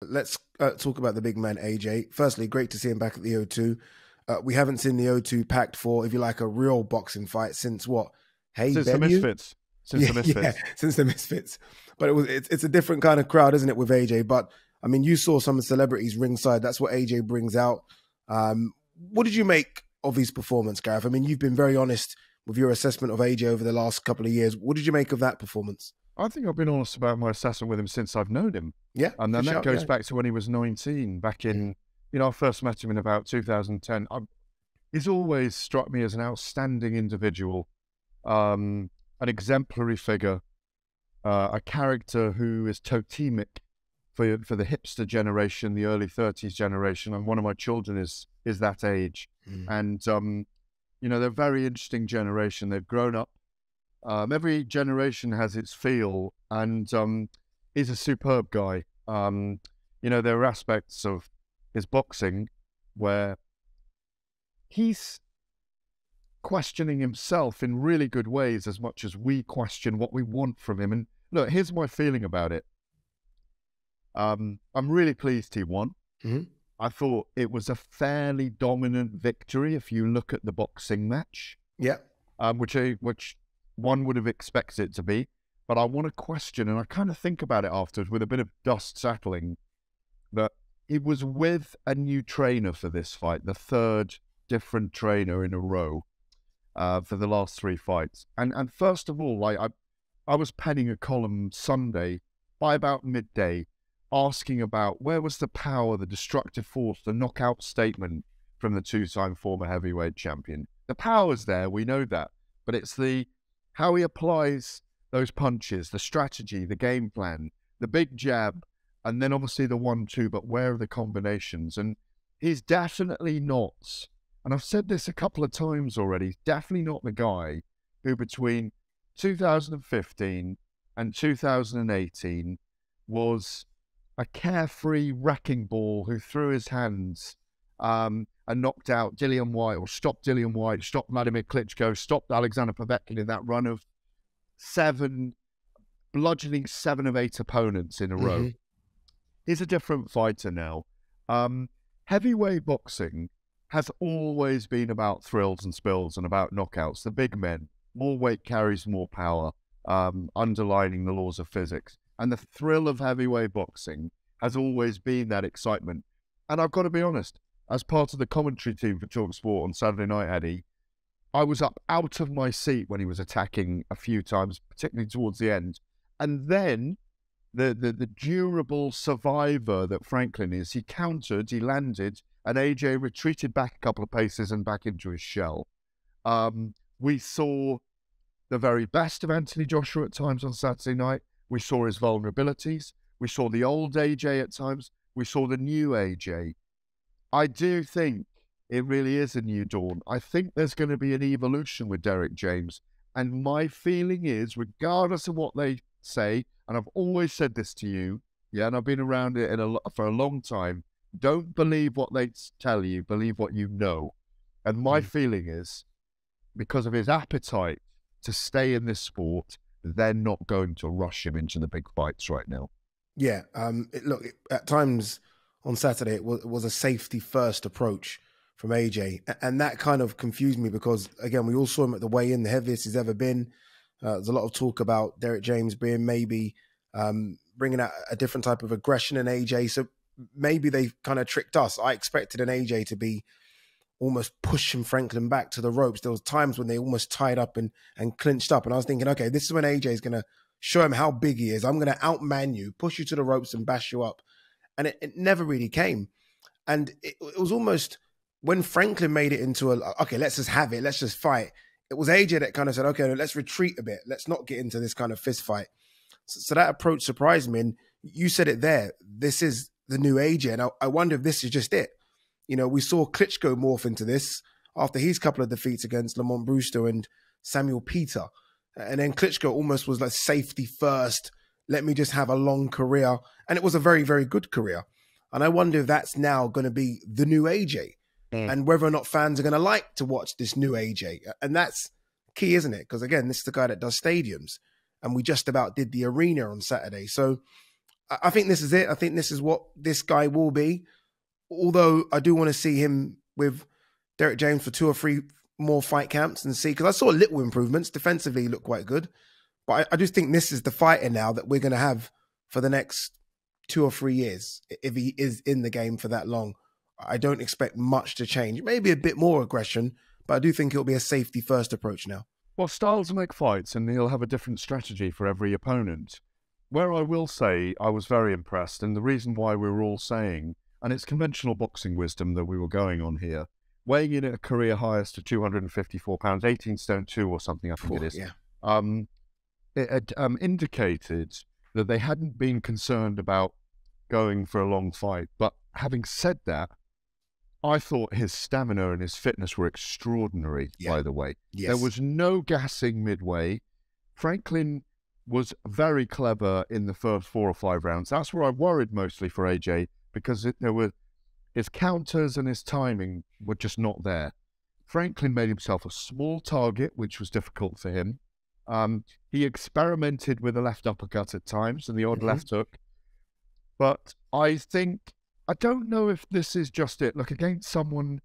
let's talk about the big man, AJ. Firstly, great to see him back at the O2. We haven't seen the O2 packed for, if you like, a real boxing fight since what? Hey, since the Bellew? Misfits. Since the Misfits. Yeah, since the Misfits. But it's a different kind of crowd, isn't it, with AJ? But, I mean, you saw some celebrities ringside. That's what AJ brings out. What did you make of his performance, Gareth? I mean, you've been very honest with your assessment of AJ over the last couple of years. What did you make of that performance? I think I've been honest about my assessment with him since I've known him. Yeah. And then that goes back to when he was 19, back in, you know, I first met him in about 2010. He's always struck me as an outstanding individual, an exemplary figure, a character who is totemic for the hipster generation, the early 30s generation. And one of my children is that age. And, you know, they're a very interesting generation. They've grown up. Every generation has its feel, and he's a superb guy. You know, there are aspects of his boxing where he's questioning himself in really good ways as much as we question what we want from him. And look, here's my feeling about it. I'm really pleased he won. I thought it was a fairly dominant victory if you look at the boxing match. Yeah. Which one would have expected it to be. But I want to question, and I kind of think about it afterwards with a bit of dust settling, that he was with a new trainer for this fight, the third different trainer in a row for the last 3 fights. And first of all, like I was penning a column Sunday by about midday, asking about where was the power, the destructive force, the knockout statement from the 2-time former heavyweight champion. The power's there, we know that, but it's how he applies those punches, the strategy, the game plan, the big jab, and then obviously the 1-2, but where are the combinations? And he's definitely not, and I've said this a couple of times already, he's definitely not the guy who between 2015 and 2018 was a carefree wrecking ball who threw his hands and knocked out Dillian Whyte, or stopped Dillian Whyte, stopped Vladimir Klitschko, stopped Alexander Povetkin in that run of bludgeoning 7 of 8 opponents in a row. He's a different fighter now. Heavyweight boxing has always been about thrills and spills and about knockouts. The big men, more weight carries more power, underlining the laws of physics. And the thrill of heavyweight boxing has always been that excitement. And I've got to be honest, as part of the commentary team for talkSPORT on Saturday night, Eddie, I was up out of my seat when he was attacking a few times, particularly towards the end. And then the durable survivor that Franklin is, he countered, he landed, and AJ retreated back a couple of paces and back into his shell. We saw the very best of anthonyjoshua at times on Saturday night. We saw his vulnerabilities. We saw the old AJ at times. We saw the new AJ. I do think it really is a new dawn. I think there's going to be an evolution with Derek James. And my feeling is, regardless of what they say, and I've always said this to you, yeah, and I've been around it for a long time, don't believe what they tell you, believe what you know. And my feeling is, because of his appetite to stay in this sport, they're not going to rush him into the big fights right now. Yeah, look, at times on Saturday, it was a safety-first approach from AJ. And that kind of confused me because, again, we all saw him at the weigh-in, the heaviest he's ever been. There's a lot of talk about Derek James being maybe bringing out a different type of aggression in AJ. So maybe they kind of tricked us. I expected an AJ to be almost pushing Franklin back to the ropes. There was times when they almost tied up and clinched up. And I was thinking, okay, this is when AJ is going to show him how big he is. I'm going to outman you, push you to the ropes and bash you up. And it never really came. And it was almost when Franklin made it into okay, let's just have it. Let's just fight. It was AJ that kind of said, okay, let's retreat a bit. Let's not get into this kind of fist fight. So that approach surprised me. And you said it there. This is the new AJ. And I wonder if this is just it. You know, we saw Klitschko morph into this after his couple of defeats against Lamont Brewster and Samuel Peter. And then Klitschko almost was like safety first. Let me just have a long career. And it was a very, very good career. And I wonder if that's now going to be the new AJ and whether or not fans are going to like to watch this new AJ. And that's key, isn't it? Because again, this is the guy that does stadiums and we just about did the arena on Saturday. So I think this is it. I think this is what this guy will be. Although I do want to see him with Derek James for 2 or 3 more fight camps and see, because I saw little improvements. Defensively, he looked quite good. But I just think this is the fighter now that we're going to have for the next 2 or 3 years. If he is in the game for that long, I don't expect much to change. Maybe a bit more aggression, but I do think it'll be a safety first approach now. Well, styles make fights, and he'll have a different strategy for every opponent. Where I will say I was very impressed, and the reason why we were all saying, and it's conventional boxing wisdom that we were going on here, weighing in at a career highest of 254 pounds, 18 stone 2 or something, I think it is. Yeah. It had indicated that they hadn't been concerned about going for a long fight. But having said that, I thought his stamina and his fitness were extraordinary, by the way. Yes. There was no gassing midway. Franklin was very clever in the first 4 or 5 rounds. That's where I worried mostly for AJ, because his counters and his timing were just not there. Franklin made himself a small target, which was difficult for him. He experimented with a left uppercut at times and the odd left hook. But I don't know if this is just it. Look, against someone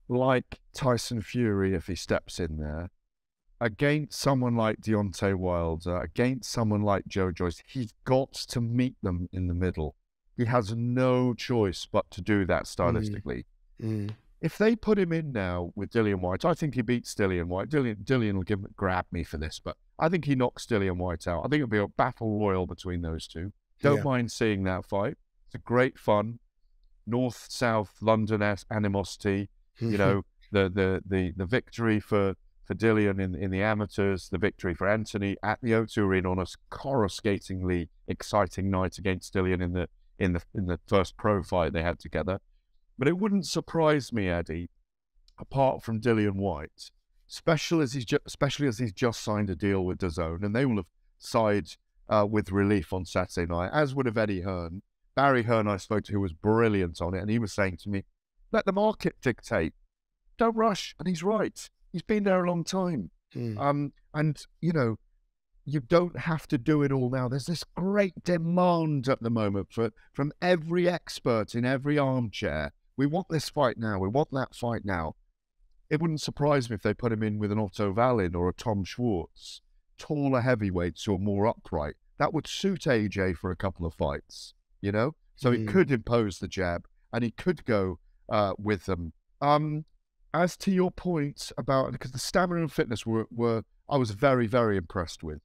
like Tyson Fury, if he steps in there, against someone like Deontay Wilder, against someone like Joyce, he's got to meet them in the middle. He has no choice but to do that stylistically. If they put him in now with Dillian Whyte, I think he beats Dillian Whyte. Dillian will grab me for this, but I think he knocks Dillian Whyte out. I think it'll be a battle royal between those two. Don't mind seeing that fight. It's a great fun. North-South London animosity. You know, the victory for Dillian in the amateurs, the victory for Anthony at the O2 Arena on a coruscatingly exciting night against Dillian in the first pro fight they had together. But it wouldn't surprise me, Eddie, apart from Dillian Whyte, especially as he's just signed a deal with DAZN, and they will have sighed with relief on Saturday night, as would have Eddie Hearn. Barry Hearn I spoke to, who was brilliant on it, and he was saying to me, let the market dictate. Don't rush. And he's right. He's been there a long time. And, you know, you don't have to do it all now. There's this great demand at the moment from every expert in every armchair. We want this fight now. We want that fight now. It wouldn't surprise me if they put him in with an Otto Wallin or a Tom Schwartz, taller heavyweights who are more upright. That would suit AJ for a couple of fights, you know? So he could impose the jab, and he could go with them. As to your point about, because the stamina and fitness were I was very, very impressed with.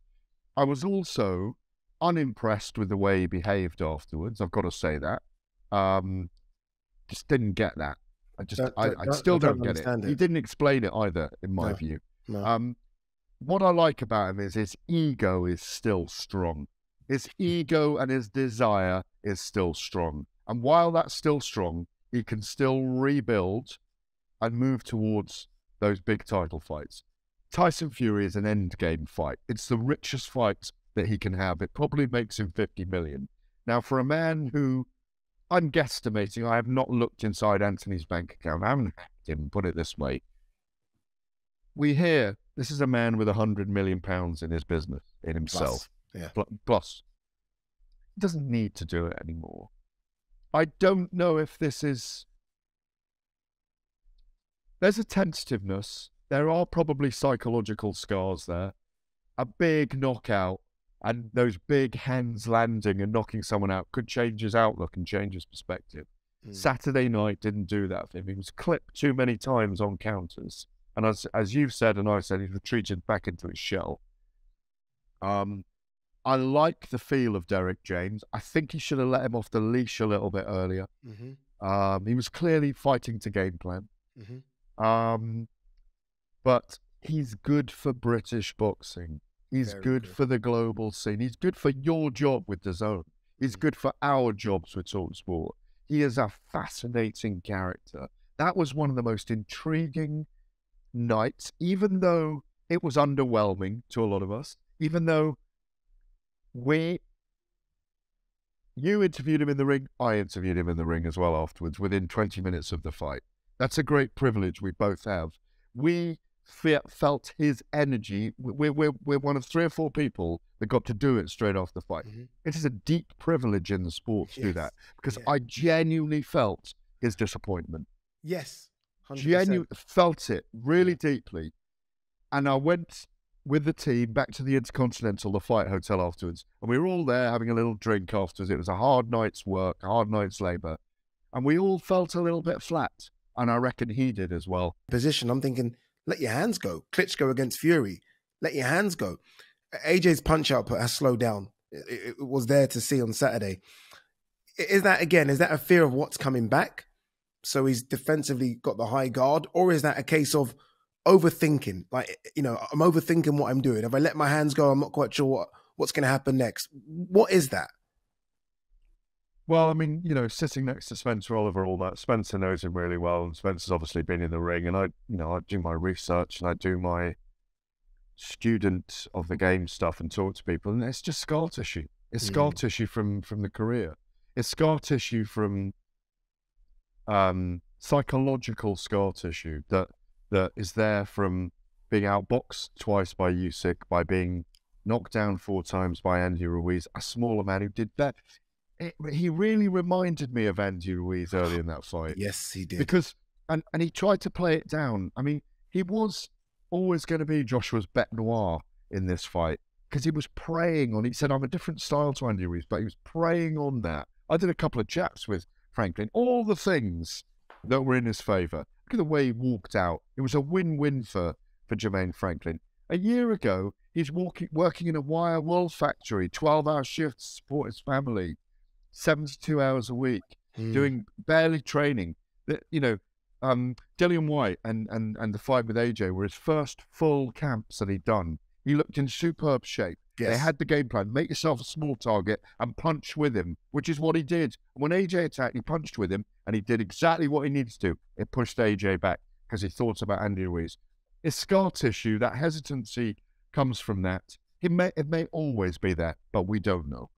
I was also unimpressed with the way he behaved afterwards. I've got to say that. Just didn't get that. I still don't get it. He didn't explain it either, in my view. No. What I like about him is his ego is still strong. His ego and his desire is still strong. And while that's still strong, he can still rebuild and move towards those big title fights. Tyson Fury is an endgame fight. It's the richest fight that he can have. It probably makes him 50 million. Now, for a man who, I'm guesstimating, I have not looked inside Anthony's bank account. I haven't hacked him, put it this way. We hear this is a man with £100 million in his business, in himself. Plus. He doesn't need to do it anymore. I don't know if this is... There's a tentativeness. There are probably psychological scars there. A big knockout and those big hands landing and knocking someone out could change his outlook and change his perspective. Saturday night didn't do that for him. He was clipped too many times on counters. And as you've said and I said, he's retreated back into his shell. I like the feel of Derek James. I think he should have let him off the leash a little bit earlier. He was clearly fighting to game plan. But he's good for British boxing. He's very good for the global scene. He's good for your job with DAZN. He's good for our jobs with talkSPORT. He is a fascinating character. That was one of the most intriguing nights, even though it was underwhelming to a lot of us, even though you interviewed him in the ring, I interviewed him in the ring as well afterwards, within 20 minutes of the fight. That's a great privilege we both have. We felt his energy. We're one of 3 or 4 people that got to do it straight off the fight. It is a deep privilege in the sport to do that, because I genuinely felt his disappointment. Yes, 100%. Genuinely felt it really deeply. And I went with the team back to the Intercontinental, the fight hotel afterwards, and we were all there having a little drink afterwards. It was a hard night's work, a hard night's labour, and we all felt a little bit flat, and I reckon he did as well. Position, I'm thinking, let your hands go. Klitschko against Fury, let your hands go. AJ's punch output has slowed down. It was there to see on Saturday. Is that a fear of what's coming back? So he's defensively got the high guard, or is that a case of overthinking? Like, I'm overthinking what I'm doing. If I let my hands go, I'm not quite sure what's going to happen next. What is that? Well, I mean, sitting next to Spencer Oliver, all that, Spencer knows him really well, and Spencer's obviously been in the ring, and I do my research and I do my student of the game stuff and talk to people, and it's just scar tissue. It's scar tissue from the career. It's scar tissue from psychological scar tissue that is there from being outboxed twice by Usyk, by being knocked down 4 times by Andy Ruiz, a smaller man who did that. He really reminded me of Andy Ruiz early in that fight. Yes, he did. Because, and he tried to play it down. I mean, he was always going to be Joshua's bête noire in this fight, because he was preying on, he said, I'm a different style to Andy Ruiz, but he was preying on that. I did a couple of chats with Franklin, all the things that were in his favour. Look at the way he walked out. It was a win-win for Jermaine Franklin. A year ago, he's working in a wire wool factory, 12-hour shifts to support his family, 72 hours a week, doing barely training. Dillian White and the fight with AJ were his first full camps that he'd done. He looked in superb shape. Yes. They had the game plan. Make yourself a small target and punch with him, which is what he did. When AJ attacked, he punched with him, and he did exactly what he needed to do. It pushed AJ back because he thought about Andy Ruiz. It's scar tissue. That hesitancy comes from that. It may always be that, but we don't know.